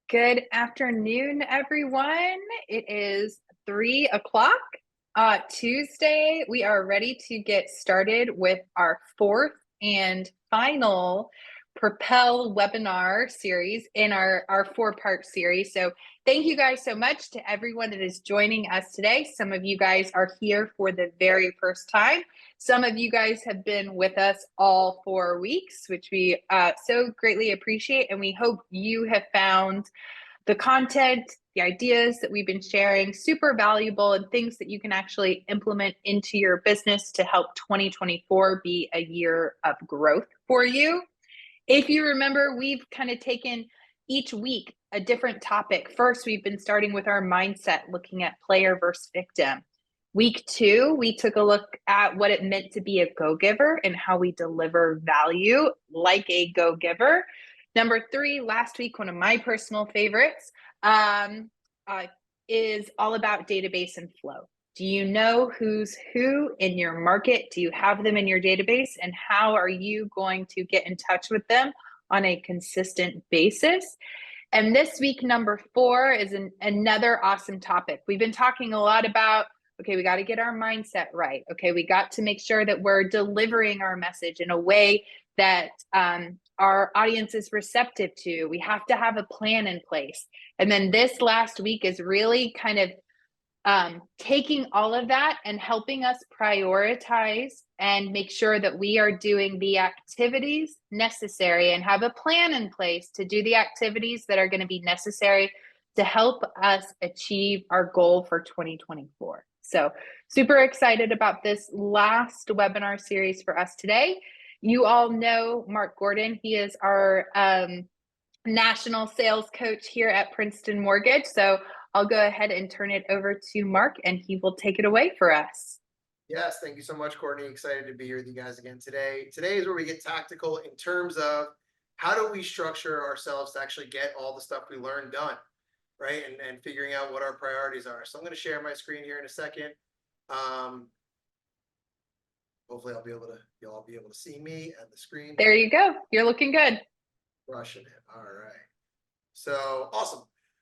Good afternoon, everyone. It is 3 o'clock Tuesday. We are ready to get started with our fourth and final Propel webinar series in our four-part series. So thank you guys so much to everyone that is joining us today. Some of you guys are here for the very first time. Some of you guys have been with us all 4 weeks, which we so greatly appreciate. And we hope you have found the content, the ideas that we've been sharing, super valuable and things that you can actually implement into your business to help 2024 be a year of growth for you. If you remember, we've kind of taken each week a different topic. First, we've been starting with our mindset, looking at player versus victim. Week 2, we took a look at what it meant to be a go-giver and how we deliver value like a go-giver. Number 3, last week, one of my personal favorites, is all about database and flow. Do you know who's who in your market? Do you have them in your database? And how are you going to get in touch with them on a consistent basis? And this week, number 4 is another awesome topic. We've been talking a lot about, okay, we got to get our mindset right. Okay, we got to make sure that we're delivering our message in a way that our audience is receptive to. We have to have a plan in place. And then this last week is really kind of taking all of that and helping us prioritize and make sure that we are doing the activities necessary and have a plan in place to do the activities that are going to be necessary to help us achieve our goal for 2024. So super excited about this last webinar series for us today. You all know Mark Gordon. He is our national sales coach here at Princeton Mortgage. So I'll go ahead and turn it over to Mark and he will take it away for us. Yes, thank you so much, Courtney. Excited to be here with you guys again today. Today is where we get tactical in terms of how do we structure ourselves to actually get all the stuff we learned done, right? And figuring out what our priorities are. So I'm going to share my screen here in a second. Hopefully you'll all be able to see me and the screen. There you go. You're looking good. Rushing it. All right. So awesome.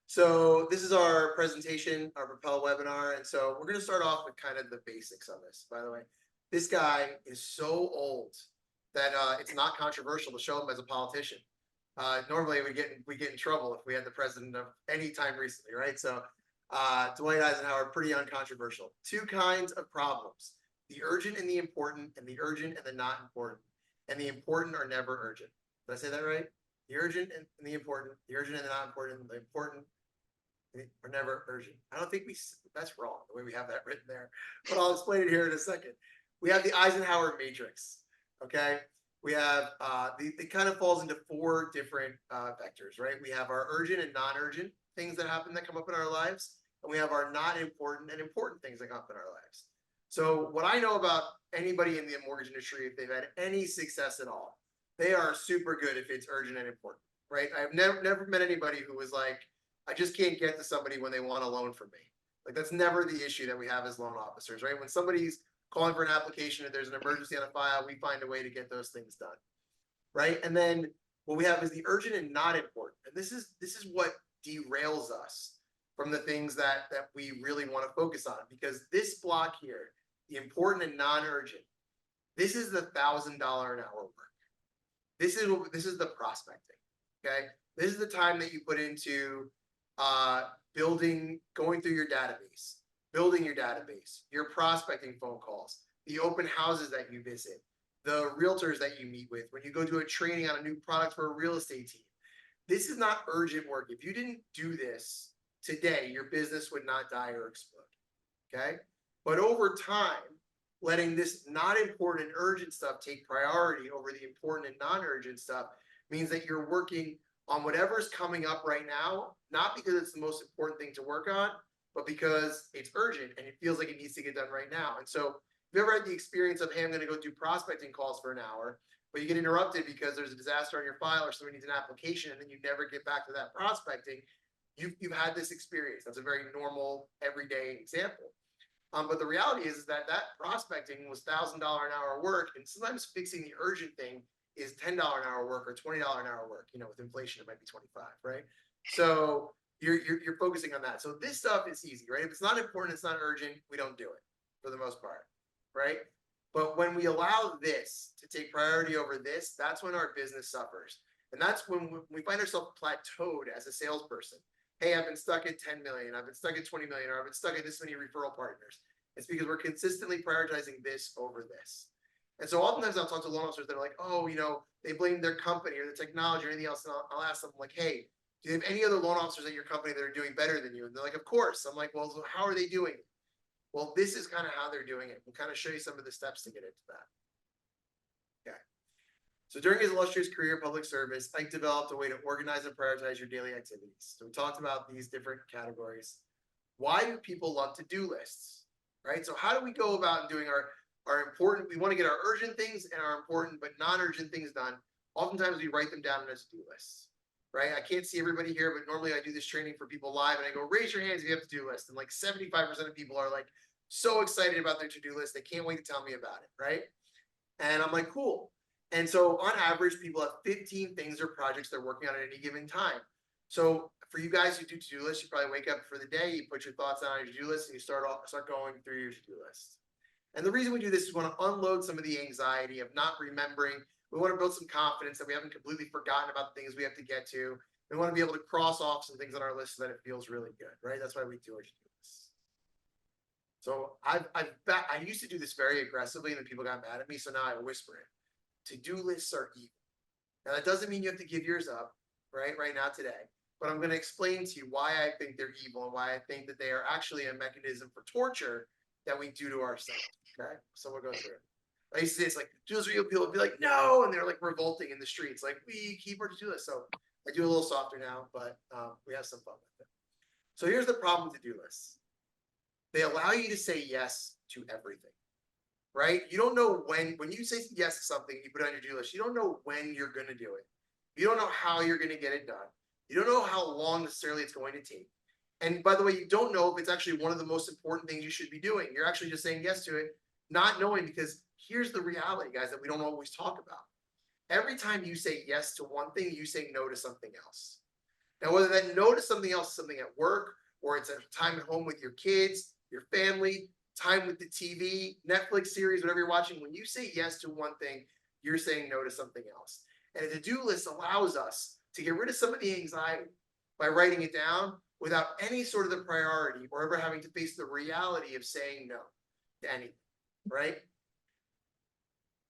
So this is our presentation, our Propel webinar. And so we're going to start off with kind of the basics of this. By the way, this guy is so old that it's not controversial to show him as a politician. Normally we get in trouble if we had the president of any time recently, right? So Dwight Eisenhower, pretty uncontroversial. 2 kinds of problems: the urgent and the important, and the urgent and the not important. And the important are never urgent. Did I say that right? The urgent and the important, the urgent and the not important, the important are never urgent. I don't think that's wrong the way we have that written there, but I'll explain it here in a second. We have the Eisenhower matrix. Okay. We have it kind of falls into 4 different vectors, right? We have our urgent and non-urgent things that happen that come up in our lives, and we have our not important and important things that come up in our lives. So what I know about anybody in the mortgage industry, if they've had any success at all, they are super good if it's urgent and important, right? I've never met anybody who was like, I just can't get to somebody when they want a loan from me. Like, that's never the issue that we have as loan officers, right? When somebody's calling for an application, if there's an emergency on a file, we find a way to get those things done, right? And then what we have is the urgent and not important. And this is what derails us from the things that we really want to focus on, because this block here, the important and non-urgent, this is the $1,000 an hour work. This is the prospecting. Okay, this is the time that you put into going through your database, building your database, your prospecting phone calls, the open houses that you visit, the realtors that you meet with, when you go to a training on a new product for a real estate team. This is not urgent work. If you didn't do this today, your business would not die or explode. Okay, but over time, letting this not important urgent stuff take priority over the important and non-urgent stuff means that you're working on whatever's coming up right now, not because it's the most important thing to work on, but because it's urgent and it feels like it needs to get done right now. And so if you ever had the experience of, hey, I'm going to go do prospecting calls for an hour, but you get interrupted because there's a disaster on your file or somebody needs an application, and then you never get back to that prospecting, you've had this experience. That's a very normal, everyday example. But the reality is that prospecting was $1,000 an hour work, and sometimes fixing the urgent thing is $10 an hour work or $20 an hour work. You know, with inflation, it might be 25, right? So you're focusing on that. So this stuff is easy, right? If it's not important, it's not urgent, we don't do it for the most part, right? But when we allow this to take priority over this, that's when our business suffers. And that's when we find ourselves plateaued as a salesperson. Hey, I've been stuck at 10 million, I've been stuck at 20 million, or I've been stuck at this many referral partners. It's because we're consistently prioritizing this over this. And so oftentimes I'll talk to loan officers that are like, oh, they blame their company or the technology or anything else. And I'll ask them like, hey, do you have any other loan officers at your company that are doing better than you? And they're like, of course. I'm like, well, so how are they doing it? Well, this is kind of how they're doing it. We'll kind of show you some of the steps to get into that. Okay. So during his illustrious career in public service, Ike developed a way to organize and prioritize your daily activities. So we talked about these different categories. Why do people love to-do lists? Right? So how do we go about doing our important, we want to get our urgent things and our important but non-urgent things done. Oftentimes we write them down in a to-do list. Right? I can't see everybody here, but normally I do this training for people live and I go, raise your hands if you have a to-do list. And like 75% of people are like so excited about their to-do list. They can't wait to tell me about it. Right? And I'm like, cool. And so on average, people have 15 things or projects they're working on at any given time. So for you guys who do to-do lists, you probably wake up for the day, you put your thoughts on your to-do list and you start going through your to-do list. And the reason we do this is we want to unload some of the anxiety of not remembering. We want to build some confidence that we haven't completely forgotten about the things we have to get to. We want to be able to cross off some things on our list so that it feels really good, right? That's why we do our to-do lists. So I used to do this very aggressively and then people got mad at me. So now I whisper it. To-do lists are evil. Now that doesn't mean you have to give yours up, right now today. But I'm going to explain to you why I think they're evil and why I think that they are actually a mechanism for torture that we do to ourselves. Okay, so we'll go through it. I used to say it's like to-do lists are evil. People would be like, no, and they're like revolting in the streets, like we keep our to-do list. So I do a little softer now, but we have some fun with it. So here's the problem with to-do lists. They allow you to say yes to everything. Right? You don't know when you say yes to something, you put it on your to-do list, you don't know when you're going to do it. You don't know how you're going to get it done. You don't know how long necessarily it's going to take. And by the way, you don't know if it's actually one of the most important things you should be doing. You're actually just saying yes to it, not knowing, because here's the reality, guys, that we don't always talk about. Every time you say yes to one thing, you say no to something else. Now, whether that no to something else is something at work, or it's a time at home with your kids, your family, time with the TV, Netflix series, whatever you're watching, when you say yes to one thing, you're saying no to something else. And a to-do list allows us to get rid of some of the anxiety by writing it down without any sort of the priority or ever having to face the reality of saying no to anything, right?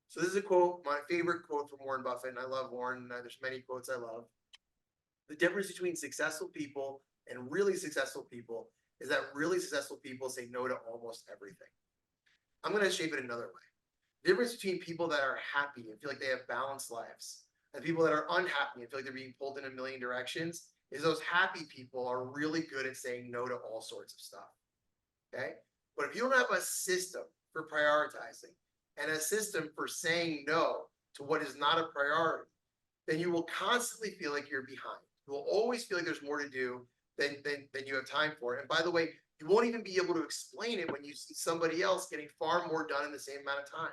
So this is a quote, my favorite quote from Warren Buffett, and I love Warren. There's many quotes I love. The difference between successful people and really successful people is that really successful people say no to almost everything. I'm going to shape it another way. The difference between people that are happy and feel like they have balanced lives and people that are unhappy and feel like they're being pulled in a million directions is those happy people are really good at saying no to all sorts of stuff. Okay? But if you don't have a system for prioritizing and a system for saying no to what is not a priority, then you will constantly feel like you're behind. You will always feel like there's more to do than you have time for. And by the way, you won't even be able to explain it when you see somebody else getting far more done in the same amount of time.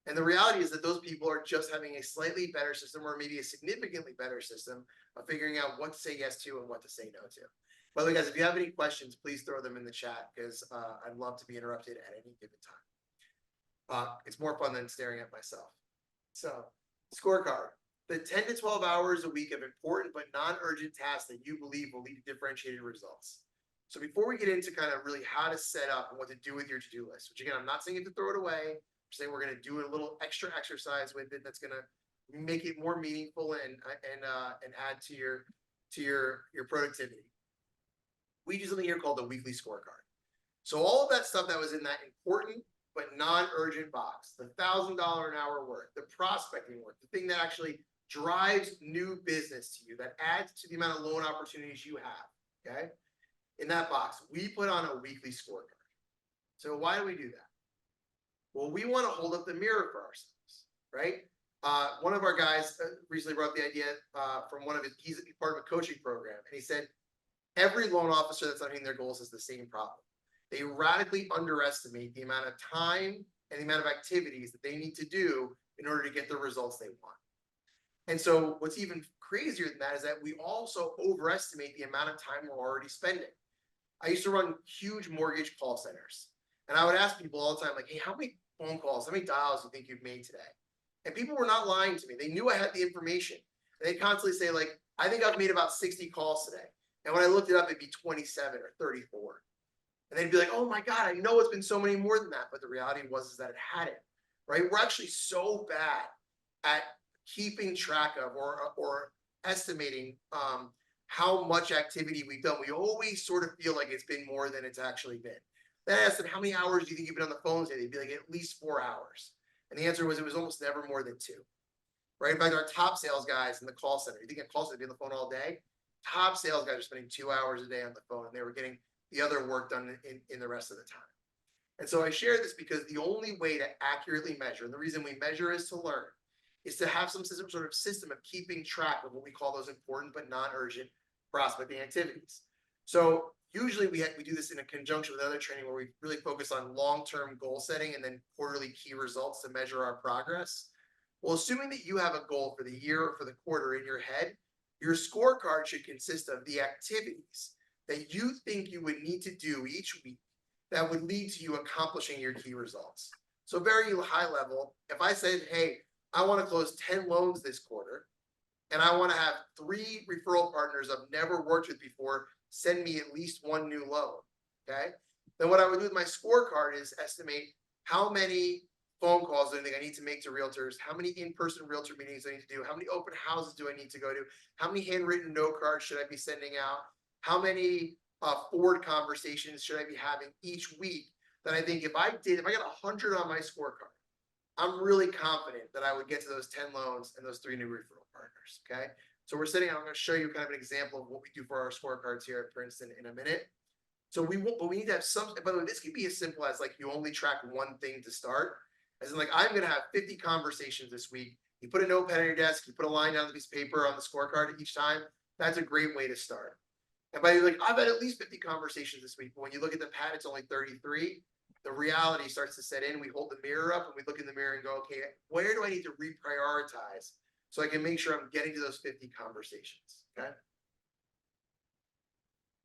And the reality is that those people are just having a slightly better system, or maybe a significantly better system of figuring out what to say yes to and what to say no to. By the way, guys, if you have any questions, please throw them in the chat, because I'd love to be interrupted at any given time. It's more fun than staring at myself. So, scorecard. The 10 to 12 hours a week of important but non-urgent tasks that you believe will lead to differentiated results. So before we get into kind of really how to set up and what to do with your to-do list, which again, I'm not saying you have to throw it away. I'm saying we're going to do a little extra exercise with it that's going to make it more meaningful and add to your productivity. We do something here called the weekly scorecard. So all of that stuff that was in that important but non-urgent box, the $1,000 an hour work, the prospecting work, the thing that actually drives new business to you, that adds to the amount of loan opportunities you have, okay? In that box, we put on a weekly scorecard. So why do we do that? Well, we want to hold up the mirror for ourselves, right? One of our guys recently brought up the idea from he's part of a coaching program, and he said, every loan officer that's not hitting their goals has the same problem. They radically underestimate the amount of time and the amount of activities that they need to do in order to get the results they want. And so what's even crazier than that is that we also overestimate the amount of time we're already spending. I used to run huge mortgage call centers, and I would ask people all the time, like, hey, how many phone calls, how many dials do you think you've made today? And people were not lying to me. They knew I had the information. And they'd constantly say, like, I think I've made about 60 calls today. And when I looked it up, it'd be 27 or 34. And they'd be like, oh my God, I know it's been so many more than that. But the reality was is that it hadn't, right? We're actually so bad at keeping track of or estimating how much activity we've done. We always sort of feel like it's been more than it's actually been. Then I asked them, how many hours do you think you've been on the phone today? They'd be like, at least 4 hours. And the answer was, it was almost never more than 2, right? In fact, our top sales guys in the call center, you think a call center be on the phone all day? Top sales guys are spending 2 hours a day on the phone, and they were getting the other work done in the rest of the time. And so I share this because the only way to accurately measure, and the reason we measure is to learn, is to have some sort of system of keeping track of what we call those important but non-urgent prospecting activities. So usually we do this in a conjunction with other training where we really focus on long-term goal setting and then quarterly key results to measure our progress. Well, assuming that you have a goal for the year or for the quarter in your head, your scorecard should consist of the activities that you think you would need to do each week that would lead to you accomplishing your key results. So very high level, if I said, hey, I want to close 10 loans this quarter, and I want to have 3 referral partners I've never worked with before send me at least 1 new loan, okay? Then what I would do with my scorecard is estimate how many phone calls do I think I need to make to realtors, how many in-person realtor meetings I need to do, how many open houses do I need to go to, how many handwritten note cards should I be sending out, how many forward conversations should I be having each week that I think if I got 100 on my scorecard, I'm really confident that I would get to those 10 loans and those 3 new referral partners, okay? So I'm going to show you kind of an example of what we do for our scorecards here at Princeton in a minute. So we need to have some, by the way, this can be as simple as like you only track one thing to start. As in like, I'm going to have 50 conversations this week. You put a notepad on your desk, you put a line down on a piece of paper on the scorecard each time. That's a great way to start. And by like, I've had at least 50 conversations this week, but when you look at the pad, it's only 33. The reality starts to set in. We hold the mirror up and we look in the mirror and go, okay, where do I need to reprioritize so I can make sure I'm getting to those 50 conversations, okay?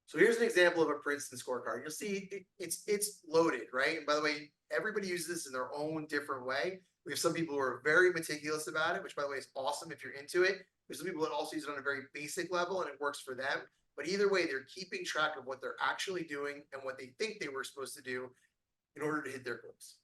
So here's an example of a Princeton scorecard. You'll see it's loaded, right? And by the way, everybody uses this in their own different way. We have some people who are very meticulous about it, which by the way is awesome if you're into it. There's some people that also use it on a very basic level and it works for them. But either way, they're keeping track of what they're actually doing and what they think they were supposed to do in order to hit their goals.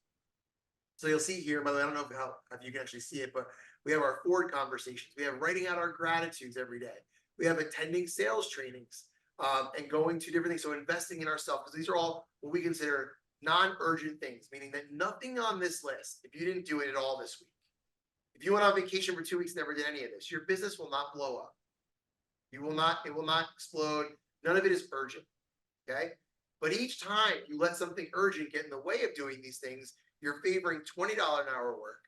So you'll see here, by the way, I don't know if you can actually see it, but we have our forward conversations. We have writing out our gratitudes every day. We have attending sales trainings and going to different things. So investing in ourselves, because these are all what we consider non-urgent things, meaning that nothing on this list, if you didn't do it at all this week, if you went on vacation for 2 weeks, never did any of this, your business will not blow up. It will not explode. None of it is urgent, okay? But each time you let something urgent get in the way of doing these things, you're favoring $20 an hour work.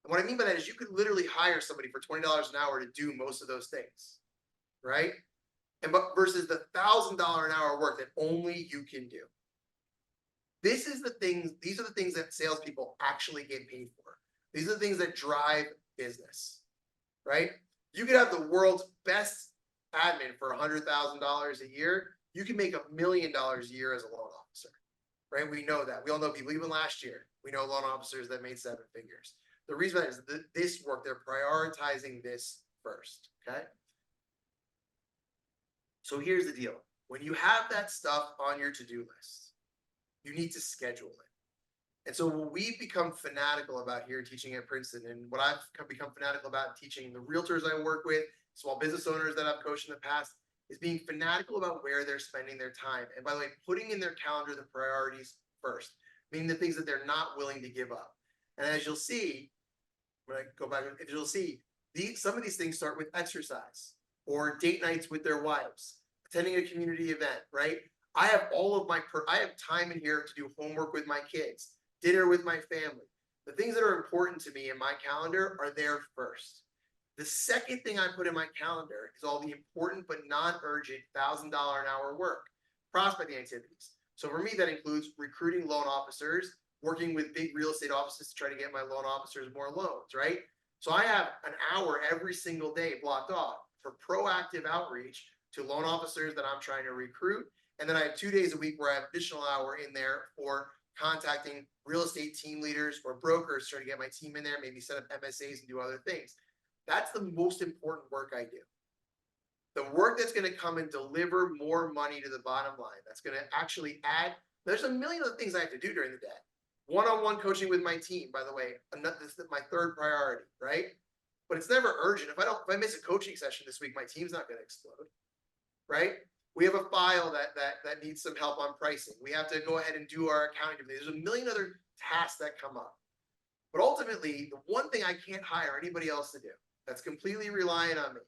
And what I mean by that is you could literally hire somebody for $20 an hour to do most of those things, right? But versus the $1,000 an hour work that only you can do. These are the things that salespeople actually get paid for. These are the things that drive business, right? You could have the world's best admin for $100,000 a year. You can make $1 million a year as a loan officer, right? We know that. We all know people, even last year, we know loan officers that made 7 figures. The reason is this work, they're prioritizing this first, okay? So here's the deal. When you have that stuff on your to-do list, you need to schedule it. And so what we've become fanatical about here teaching at Princeton, and what I've become fanatical about teaching the realtors I work with, small business owners that I've coached in the past, is being fanatical about where they're spending their time. And by the way, putting in their calendar the priorities first, meaning the things that they're not willing to give up. And as you'll see, when I go back, you'll see some of these things start with exercise or date nights with their wives, attending a community event, right? I have I have time in here to do homework with my kids, dinner with my family. The things that are important to me in my calendar are there first. The second thing I put in my calendar is all the important but non-urgent $1,000 an hour work, prospecting activities. So for me, that includes recruiting loan officers, working with big real estate offices to try to get my loan officers more loans, right? So I have an hour every single day blocked off for proactive outreach to loan officers that I'm trying to recruit. And then I have 2 days a week where I have additional hour in there for contacting real estate team leaders or brokers, trying to get my team in there, maybe set up MSAs and do other things. That's the most important work I do. The work that's going to come and deliver more money to the bottom line, that's going to actually add, there's a million other things I have to do during the day. One-on-one coaching with my team, by the way, this is my third priority, right? But it's never urgent. If I miss a coaching session this week, my team's not going to explode, right? We have a file that needs some help on pricing. We have to go ahead and do our accounting. There's a million other tasks that come up. But ultimately, the one thing I can't hire anybody else to do that's completely reliant on me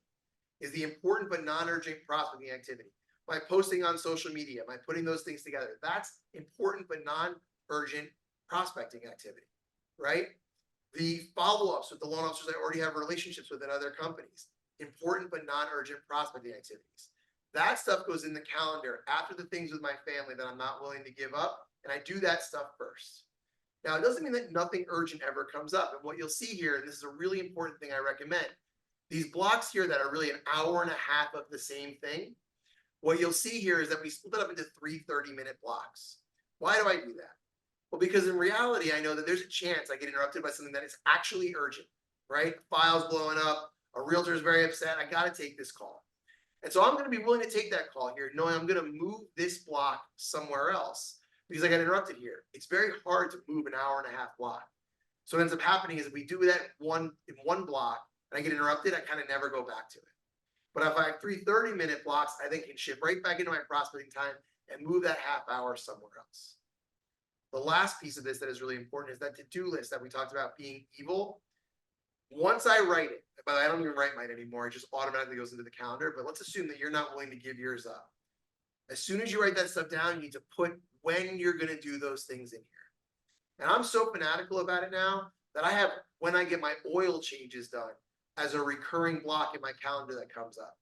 is the important but non-urgent prospecting activity. My posting on social media, my putting those things together, that's important but non-urgent prospecting activity, right? The follow-ups with the loan officers I already have relationships with in other companies, important but non-urgent prospecting activities. That stuff goes in the calendar after the things with my family that I'm not willing to give up, and I do that stuff first. Now, it doesn't mean that nothing urgent ever comes up. And what you'll see here, and this is a really important thing I recommend, these blocks here that are really an hour and a half of the same thing, what you'll see here is that we split it up into 3 30-minute blocks. Why do I do that? Well, because in reality, I know that there's a chance I get interrupted by something that is actually urgent, right? Files blowing up, a realtor is very upset, I got to take this call. And so I'm going to be willing to take that call here, knowing I'm going to move this block somewhere else because I got interrupted here. It's very hard to move an hour and a half block. So what ends up happening is if we do that in one block and I get interrupted, I kind of never go back to it. But if I have 3 30-minute blocks, I then can shift right back into my prospecting time and move that half hour somewhere else. The last piece of this that is really important is that to-do list that we talked about being evil. Once I write it, but I don't even write mine anymore, it just automatically goes into the calendar. But let's assume that you're not willing to give yours up. As soon as you write that stuff down, you need to put when you're going to do those things in here. And I'm so fanatical about it now that I have when I get my oil changes done as a recurring block in my calendar that comes up.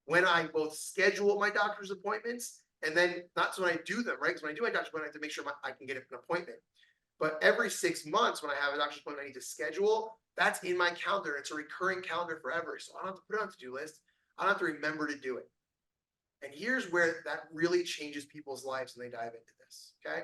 When I both schedule my doctor's appointments and then not so when I do them, right? Because when I do my doctor's appointment, I have to make sure I can get an appointment. But every 6 months when I have a doctor's appointment I need to schedule, that's in my calendar. It's a recurring calendar forever. So I don't have to put it on to-do list. I don't have to remember to do it. And here's where that really changes people's lives when they dive into this, okay?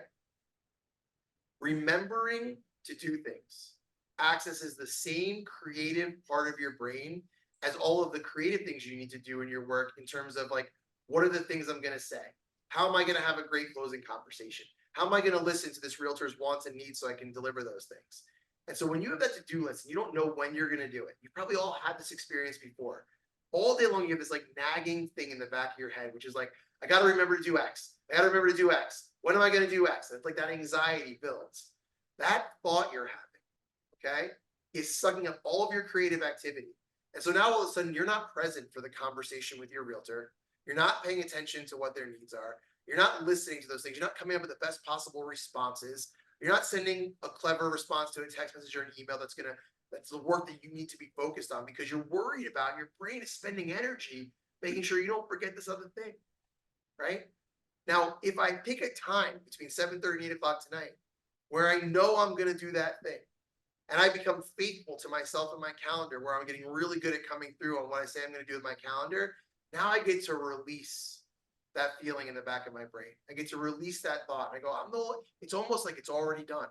Remembering to do things accesses the same creative part of your brain as all of the creative things you need to do in your work in terms of like, what are the things I'm going to say? How am I going to have a great closing conversation? How am I going to listen to this realtor's wants and needs so I can deliver those things? And so when you have that to-do list and you don't know when you're going to do it, you probably all had this experience before. All day long, you have this like nagging thing in the back of your head, which is like, I got to remember to do X. I got to remember to do X. When am I going to do X? And it's like that anxiety builds. That thought you're having, okay, is sucking up all of your creative activity. And so now all of a sudden, you're not present for the conversation with your realtor. You're not paying attention to what their needs are. You're not listening to those things. You're not coming up with the best possible responses. You're not sending a clever response to a text message or an email that's the work that you need to be focused on because you're worried about your brain is spending energy making sure you don't forget this other thing, right? Now, if I pick a time between 7:30 and 8 o'clock tonight where I know I'm going to do that thing and I become faithful to myself and my calendar where I'm getting really good at coming through on what I say I'm going to do with my calendar, now I get to release that feeling in the back of my brain. I get to release that thought. I go, it's almost like it's already done.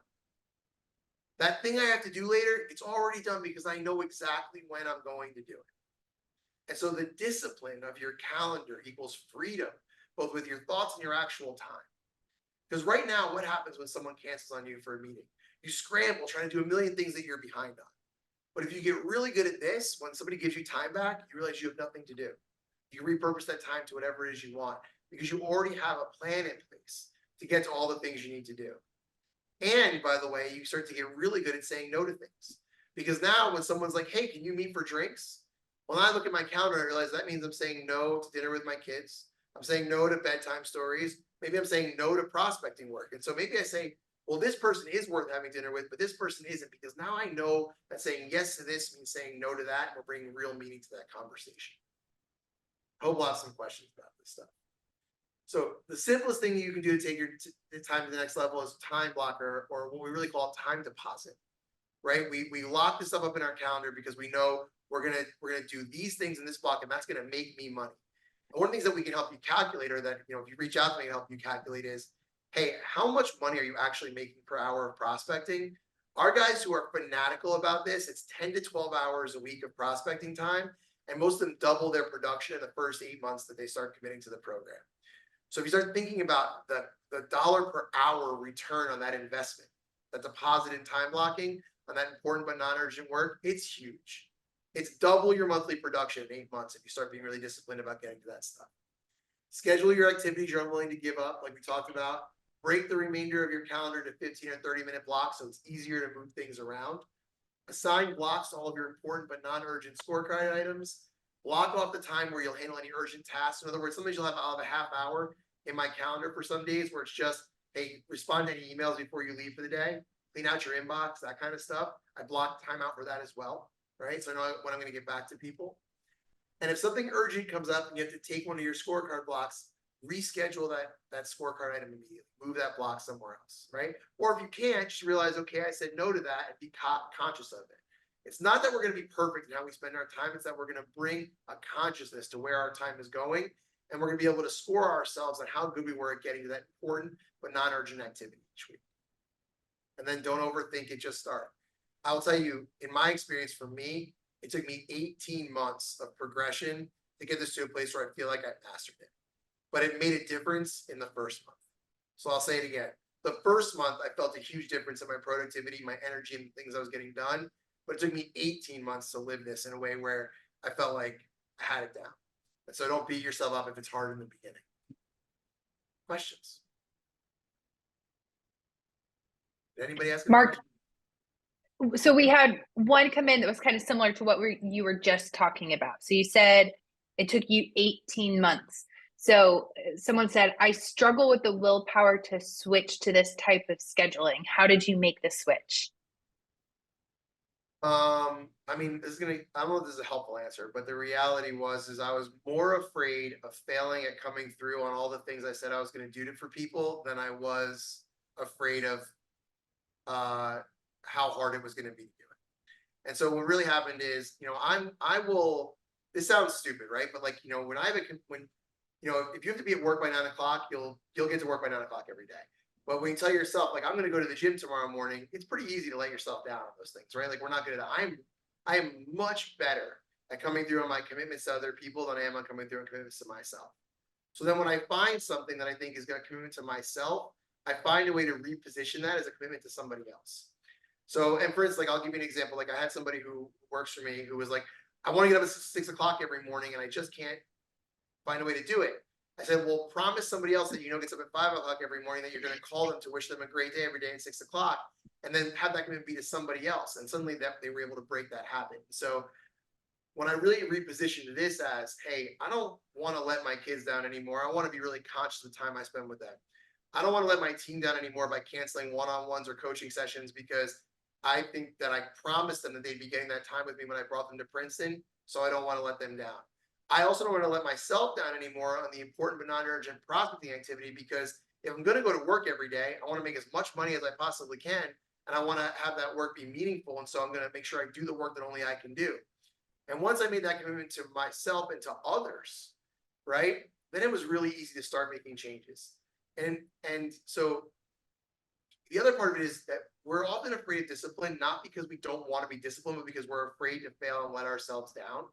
That thing I have to do later, it's already done because I know exactly when I'm going to do it. And so the discipline of your calendar equals freedom, both with your thoughts and your actual time. Because right now, what happens when someone cancels on you for a meeting? You scramble trying to do a million things that you're behind on. But if you get really good at this, when somebody gives you time back, you realize you have nothing to do. You can repurpose that time to whatever it is you want because you already have a plan in place to get to all the things you need to do. And by the way, you start to get really good at saying no to things. Because now when someone's like, hey, can you meet for drinks? Well, I look at my calendar and I realize that means I'm saying no to dinner with my kids. I'm saying no to bedtime stories. Maybe I'm saying no to prospecting work. And so maybe I say, well, this person is worth having dinner with, but this person isn't because now I know that saying yes to this means saying no to that. And we're bringing real meaning to that conversation. I hope we'll have some questions about this stuff. So the simplest thing you can do to take your time to the next level is time blocker, or what we really call time deposit, right? We lock this stuff up in our calendar because we know we're gonna do these things in this block, and that's gonna make me money. And one of the things that we can help you calculate, or that if you reach out to me and help you calculate, is, hey, how much money are you actually making per hour of prospecting? Our guys who are fanatical about this, it's 10 to 12 hours a week of prospecting time, and most of them double their production in the first 8 months that they start committing to the program. So if you start thinking about the dollar per hour return on that investment, that deposit in time blocking on that important but non-urgent work, it's huge. It's double your monthly production in 8 months if you start being really disciplined about getting to that stuff. Schedule your activities you're unwilling to give up, like we talked about. Break the remainder of your calendar to 15 or 30-minute blocks so it's easier to move things around. Assign blocks to all of your important but non-urgent scorecard items. Block off the time where you'll handle any urgent tasks. In other words, some days I'll have a half hour in my calendar for some days where it's just, hey, respond to any emails before you leave for the day, clean out your inbox, that kind of stuff. I block time out for that as well, right? So I know when I'm going to get back to people. And if something urgent comes up and you have to take one of your scorecard blocks, reschedule that scorecard item immediately. Move that block somewhere else, right? Or if you can't, just realize, okay, I said no to that, and be conscious of it. It's not that we're going to be perfect in how we spend our time. It's that we're going to bring a consciousness to where our time is going, and we're going to be able to score ourselves on how good we were at getting to that important but non-urgent activity each week. And then don't overthink it, just start. I'll tell you, in my experience, for me, it took me 18 months of progression to get this to a place where I feel like I mastered it. But it made a difference in the first month. So I'll say it again. The first month, I felt a huge difference in my productivity, my energy, and things I was getting done. But it took me 18 months to live this in a way where I felt like I had it down. And so don't beat yourself up if it's hard in the beginning. Questions? Did anybody ask a Mark, question? so we had one come in that was kind of similar to what you were just talking about. So you said it took you 18 months. So someone said, I struggle with the willpower to switch to this type of scheduling. How did you make the switch? I mean, I don't know if this is a helpful answer, but the reality is I was more afraid of failing at coming through on all the things I said I was going to do for people than I was afraid of how hard it was going to be to do it. And so what really happened is, this sounds stupid, right? But like, if you have to be at work by 9 o'clock, you'll get to work by 9 o'clock every day. But when you tell yourself, like, I'm going to go to the gym tomorrow morning, it's pretty easy to let yourself down on those things, right? Like, we're not good at that. I am much better at coming through on my commitments to other people than I am on coming through on commitments to myself. So then when I find something that I think is going to commitment to myself, I find a way to reposition that as a commitment to somebody else. So, and for instance, like, I'll give you an example. Like, I had somebody who works for me who was like, I want to get up at 6 o'clock every morning and I just can't find a way to do it. I said, well, promise somebody else that gets up at 5 o'clock every morning that you're going to call them to wish them a great day every day at 6 o'clock, and then have that commitment be to somebody else. And suddenly they were able to break that habit. So when I really repositioned this as, hey, I don't want to let my kids down anymore. I want to be really conscious of the time I spend with them. I don't want to let my team down anymore by canceling one-on-ones or coaching sessions because I think that I promised them that they'd be getting that time with me when I brought them to Princeton. So I don't want to let them down. I also don't want to let myself down anymore on the important but non-urgent prospecting activity, because if I'm going to go to work every day, I want to make as much money as I possibly can, and I want to have that work be meaningful. And so I'm going to make sure I do the work that only I can do. And once I made that commitment to myself and to others, right, then it was really easy to start making changes. And so the other part of it is that we're often afraid of discipline, not because we don't want to be disciplined, but because we're afraid to fail and let ourselves down,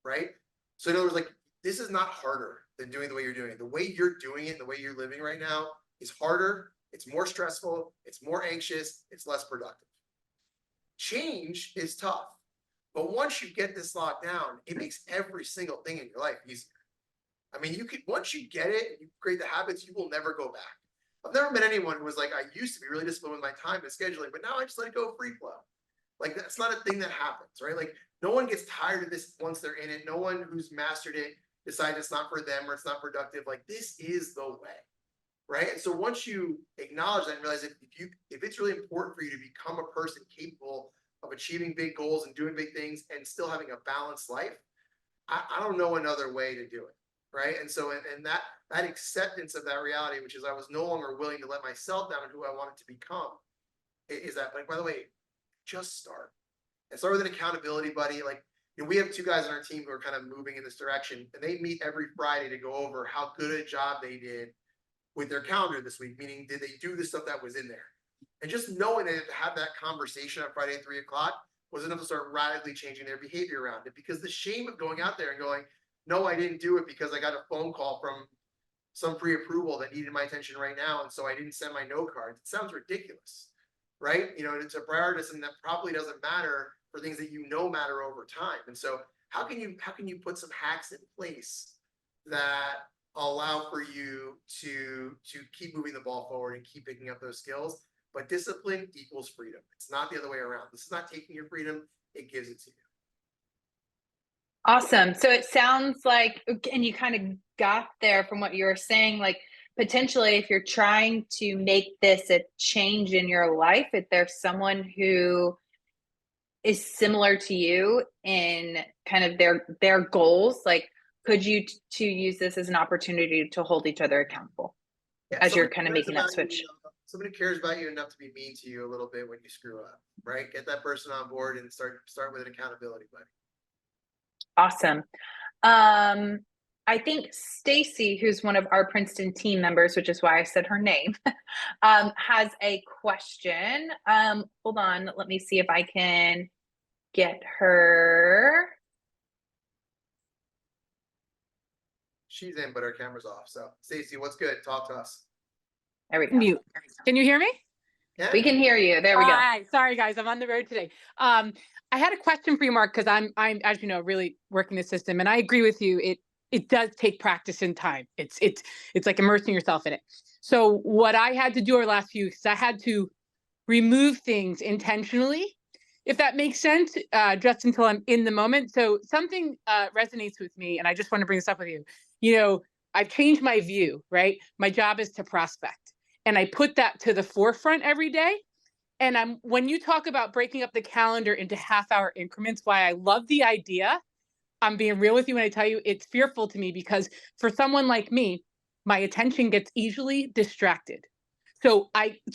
right? So in other words, like, this is not harder than doing the way you're doing it. The way you're doing it, the way you're living right now is harder. It's more stressful. It's more anxious. It's less productive. Change is tough. But once you get this locked down, it makes every single thing in your life easier. I mean, once you get it and you create the habits, you will never go back. I've never met anyone who was like, I used to be really disciplined with my time and scheduling, but now I just let it go free flow. Like, that's not a thing that happens, right? Like, no one gets tired of this once they're in it. No one who's mastered it decides it's not for them or it's not productive. Like, this is the way, right? And so once you acknowledge that and realize that if it's really important for you to become a person capable of achieving big goals and doing big things and still having a balanced life, I don't know another way to do it, right? And so and that acceptance of that reality, which is I was no longer willing to let myself down and who I wanted to become, is that, like, by the way, just start. And start with an accountability buddy. Like, we have two guys on our team who are kind of moving in this direction, and they meet every Friday to go over how good a job they did with their calendar this week, meaning did they do the stuff that was in there? And just knowing they had to have that conversation on Friday at 3 o'clock was enough to start radically changing their behavior around it. Because the shame of going out there and going, no, I didn't do it because I got a phone call from some pre-approval that needed my attention right now, and so I didn't send my note cards. It sounds ridiculous, right? It's a priority and that probably doesn't matter for things that matter over time. And so how can you put some hacks in place that allow for you to keep moving the ball forward and keep picking up those skills? But discipline equals freedom. It's not the other way around. This is not taking your freedom, it gives it to you. Awesome. So it sounds like, and you kind of got there from what you were saying, like potentially if you're trying to make this a change in your life, if there's someone who is similar to you in kind of their goals, like could you to use this as an opportunity to hold each other accountable as you're kind of making that switch? Somebody cares about you enough to be mean to you a little bit when you screw up, right? Get that person on board and start with an accountability buddy. Awesome. I think Stacy, who's one of our Princeton team members, which is why I said her name, has a question. Hold on, let me see if I can get her. She's in, but her camera's off. So, Stacy, what's good? Talk to us. There we go. Mute. Can you hear me? Yeah. We can hear you. There we go. All right. Sorry, guys. I'm on the road today. I had a question for you, Mark, because I'm, as you know, really working the system, and I agree with you. It does take practice and time. It's like immersing yourself in it. So what I had to do over the last few weeks, I had to remove things intentionally, if that makes sense, just until I'm in the moment. So something resonates with me, and I just want to bring this up with you. I've changed my view, right? My job is to prospect, and I put that to the forefront every day. And when you talk about breaking up the calendar into half-hour increments, why I love the idea, I'm being real with you when I tell you it's fearful to me, because for someone like me, my attention gets easily distracted. So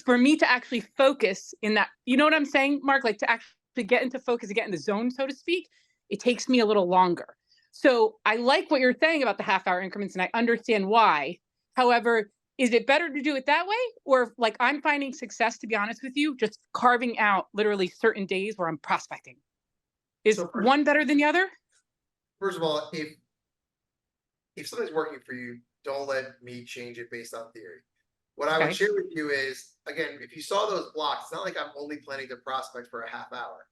for me to actually focus in that, you know what I'm saying, Mark? Like to actually get into focus and get in the zone, so to speak, it takes me a little longer. So I like what you're saying about the half-hour increments, and I understand why. However, is it better to do it that way? Or like I'm finding success, to be honest with you, just carving out literally certain days where I'm prospecting. Is one better than the other? First of all, if something's working for you, don't let me change it based on theory. What I would share with you is, again, if you saw those blocks, it's not like I'm only planning to prospect for a half hour.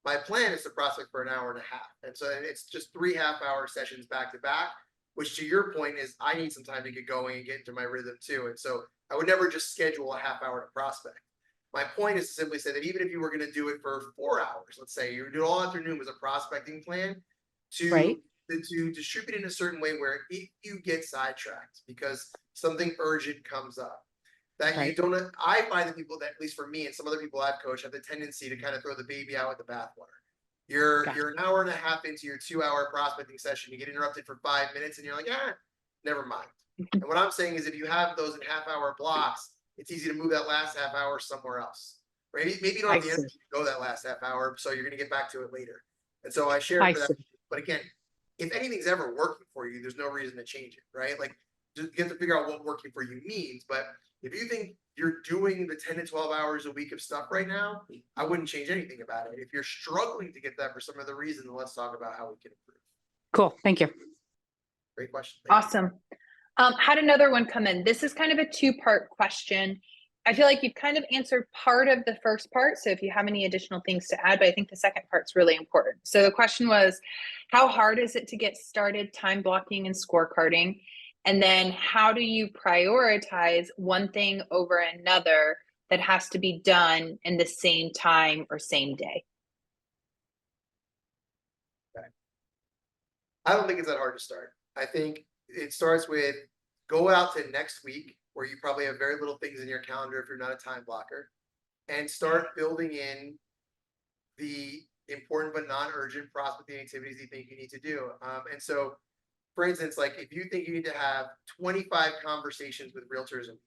My plan is to prospect for an hour and a half. And so it's just 3 half-hour sessions back to back, which to your point is I need some time to get going and get into my rhythm too. And so I would never just schedule a half hour to prospect. My point is to simply say that even if you were going to do it for 4 hours, let's say you do all afternoon as a prospecting plan, to distribute in a certain way where if you get sidetracked because something urgent comes up, that you don't, I find that people that, at least for me and some other people I've coached, have the tendency to kind of throw the baby out with the bathwater. You're an hour and a half into your 2-hour prospecting session, you get interrupted for 5 minutes and you're like, never mind. And what I'm saying is if you have those in half-hour blocks, it's easy to move that last half hour somewhere else, right? Maybe you don't have the energy to go that last half hour, so you're going to get back to it later. And so I share it for that. But again, if anything's ever working for you, there's no reason to change it, right? Like, just you have to figure out what working for you means. But if you think you're doing the 10 to 12 hours a week of stuff right now, I wouldn't change anything about it. If you're struggling to get that for some other reason, then let's talk about how we can improve. Cool. Thank you. Great question. Awesome. Had another one come in. This is kind of a 2-part question. I feel like you've kind of answered part of the first part. So if you have any additional things to add, but I think the second part's really important. So the question was, how hard is it to get started time blocking and scorecarding? And then how do you prioritize one thing over another that has to be done in the same time or same day? Okay. I don't think it's that hard to start. I think it starts with go out to next week where you probably have very little things in your calendar if you're not a time blocker, and start building in the important but non-urgent prospecting activities you think you need to do. And so, for instance, like if you think you need to have 25 conversations with realtors a week,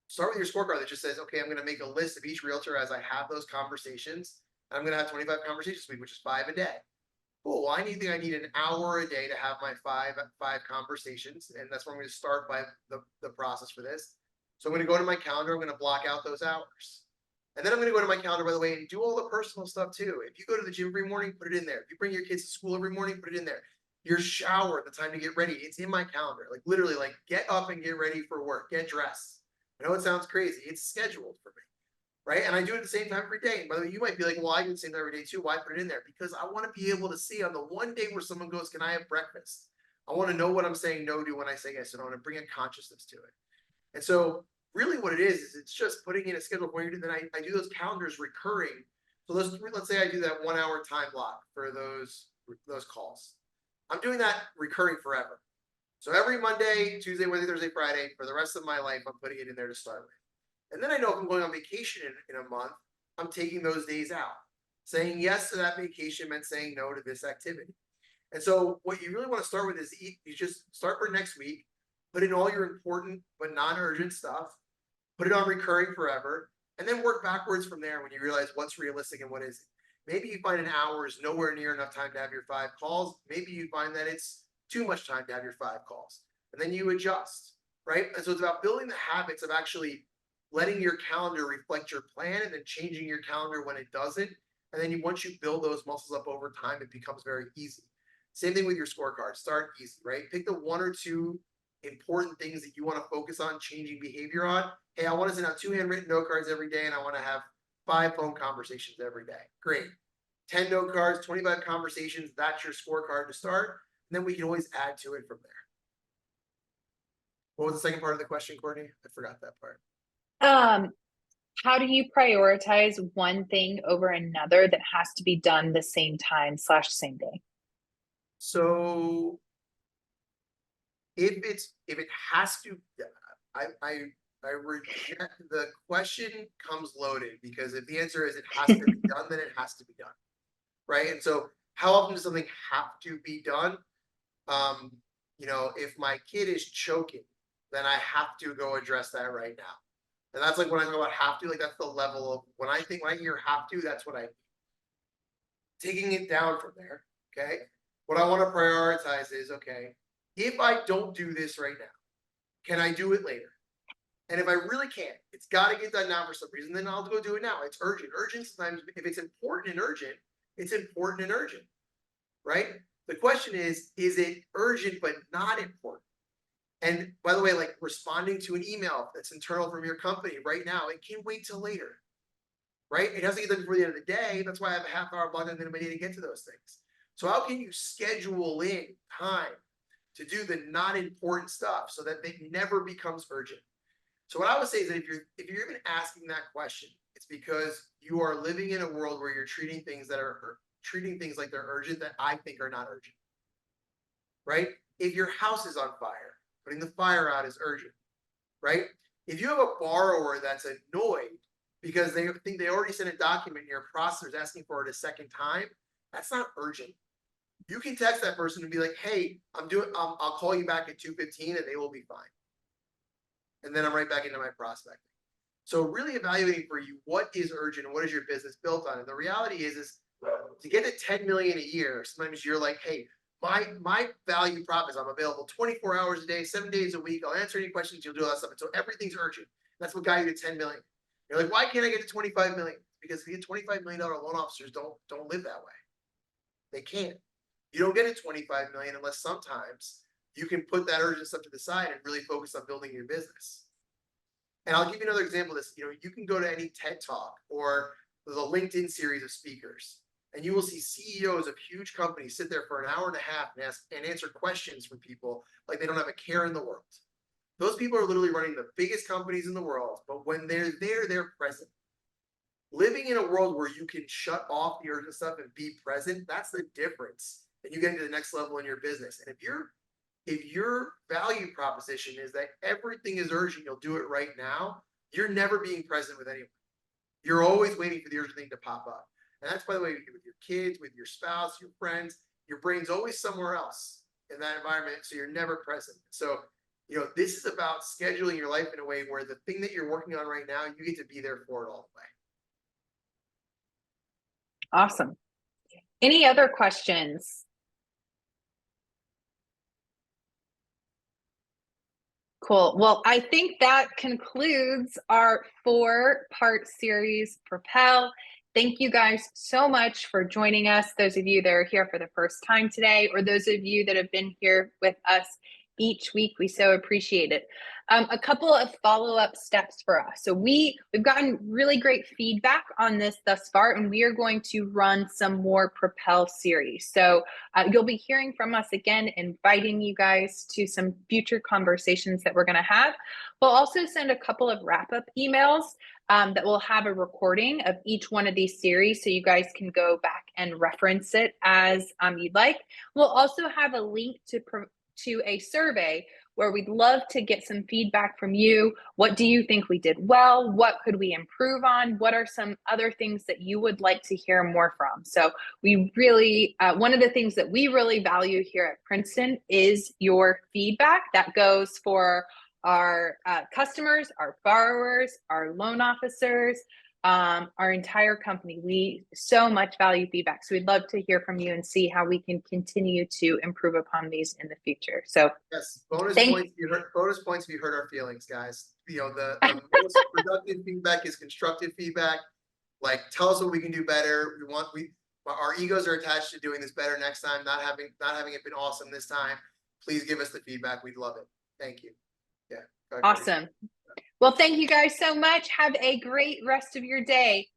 start with your scorecard that just says, okay, I'm going to make a list of each realtor as I have those conversations, I'm going to have 25 conversations a week, which is 5 a day. Cool. Well, I think I need an hour a day to have my five conversations. And that's where I'm going to start by the process for this. So I'm going to go to my calendar. I'm going to block out those hours. And then I'm going to go to my calendar, by the way, and do all the personal stuff too. If you go to the gym every morning, put it in there. If you bring your kids to school every morning, put it in there. Your shower, the time to get ready, it's in my calendar. Like literally, like get up and get ready for work, get dressed. I know it sounds crazy. It's scheduled for me, right? And I do it at the same time every day. And by the way, you might be like, well, I do the same time every day too. Why put it in there? Because I want to be able to see on the one day where someone goes, can I have breakfast? I want to know what I'm saying no to when I say yes. And I want to bring a consciousness to it. And so really what it is it's just putting in a schedule for you. Then I do those calendars recurring. So let's say I do that 1 hour time block for those calls. I'm doing that recurring forever. So every Monday, Tuesday, Wednesday, Thursday, Friday, for the rest of my life, I'm putting it in there to start with. And then I know if I'm going on vacation in a month, I'm taking those days out. Saying yes to that vacation meant saying no to this activity. And so what you really want to start with is you just start for next week, put in all your important but non-urgent stuff, put it on recurring forever, and then work backwards from there when you realize what's realistic and what isn't. Maybe you find an hour is nowhere near enough time to have your 5 calls. Maybe you find that it's too much time to have your 5 calls. And then you adjust, right? And so it's about building the habits of actually letting your calendar reflect your plan and then changing your calendar when it doesn't. And then once you build those muscles up over time, it becomes very easy. Same thing with your scorecard. Start easy, right? Pick the 1 or 2 important things that you want to focus on changing behavior on. Hey, I want to send out 2 handwritten note cards every day, and I want to have 5 phone conversations every day. Great. 10 note cards, 25 conversations. That's your scorecard to start. And then we can always add to it from there. What was the second part of the question, Courtney? I forgot that part. How do you prioritize one thing over another that has to be done the same time / same day? So if it has to, I reject the question comes loaded, because if the answer is it has to be done, then it has to be done, right? And so how often does something have to be done? If my kid is choking, then I have to go address that right now. And that's like when I talk about have to, like that's the level of when I hear have to, that's what I taking it down from there. Okay. What I want to prioritize is, okay, if I don't do this right now, can I do it later? And if I really can't, it's got to get done now for some reason, then I'll go do it now. It's urgent. Urgent sometimes, if it's important and urgent, it's important and urgent, right? The question is it urgent but not important? And by the way, like responding to an email that's internal from your company right now, it can wait till later, right? It has to get done before the end of the day. That's why I have a half hour block at the end of my day to get to those things. So how can you schedule in time to do the not important stuff so that it never becomes urgent? So what I would say is that if you're even asking that question, it's because you are living in a world where you're treating things like they're urgent that I think are not urgent, right? If your house is on fire, putting the fire out is urgent, right? If you have a borrower that's annoyed because they think they already sent a document and your processor is asking for it a second time, that's not urgent. You can text that person and be like, hey, I'll call you back at 2:15 and they will be fine. And then I'm right back into my prospecting. So really evaluating for you what is urgent and what is your business built on. And the reality is to get to 10 million a year, sometimes you're like, hey, my value prop is I'm available 24 hours a day, 7 days a week. I'll answer any questions. You'll do all that stuff. And so everything's urgent. That's what got you to 10 million. You're like, why can't I get to 25 million? Because if you get $25 million loan officers don't live that way. They can't. You don't get to 25 million unless sometimes you can put that urgent stuff to the side and really focus on building your business. And I'll give you another example of this. You can go to any TED Talk or the LinkedIn series of speakers, and you will see CEOs of huge companies sit there for an hour and a half and answer questions from people like they don't have a care in the world. Those people are literally running the biggest companies in the world, but when they're there, they're present. Living in a world where you can shut off the urgent stuff and be present, that's the difference. And you get into the next level in your business. And if your value proposition is that everything is urgent, you'll do it right now, you're never being present with anyone. You're always waiting for the urgent thing to pop up. And that's, by the way, with your kids, with your spouse, your friends, your brain's always somewhere else in that environment. So you're never present. So, this is about scheduling your life in a way where the thing that you're working on right now, you get to be there for it all the way. Awesome. Any other questions? Cool. Well, I think that concludes our 4-part series, Propel. Thank you guys so much for joining us. Those of you that are here for the first time today, or those of you that have been here with us each week, we so appreciate it. A couple of follow-up steps for us. So we've gotten really great feedback on this thus far, and we are going to run some more Propel series. So you'll be hearing from us again, inviting you guys to some future conversations that we're going to have. We'll also send a couple of wrap-up emails that will have a recording of each one of these series, so you guys can go back and reference it as you'd like. We'll also have a link to a survey where we'd love to get some feedback from you. What do you think we did well? What could we improve on? What are some other things that you would like to hear more from? So we really, one of the things that we really value here at Princeton is your feedback. That goes for our customers, our borrowers, our loan officers, our entire company. We so much value feedback. So we'd love to hear from you and see how we can continue to improve upon these in the future. So yes, bonus points if you hurt our feelings, guys. You know, the most productive feedback is constructive feedback. Like, tell us what we can do better. Our egos are attached to doing this better next time, not having it been awesome this time. Please give us the feedback. We'd love it. Thank you. Yeah. Awesome. Well, thank you guys so much. Have a great rest of your day.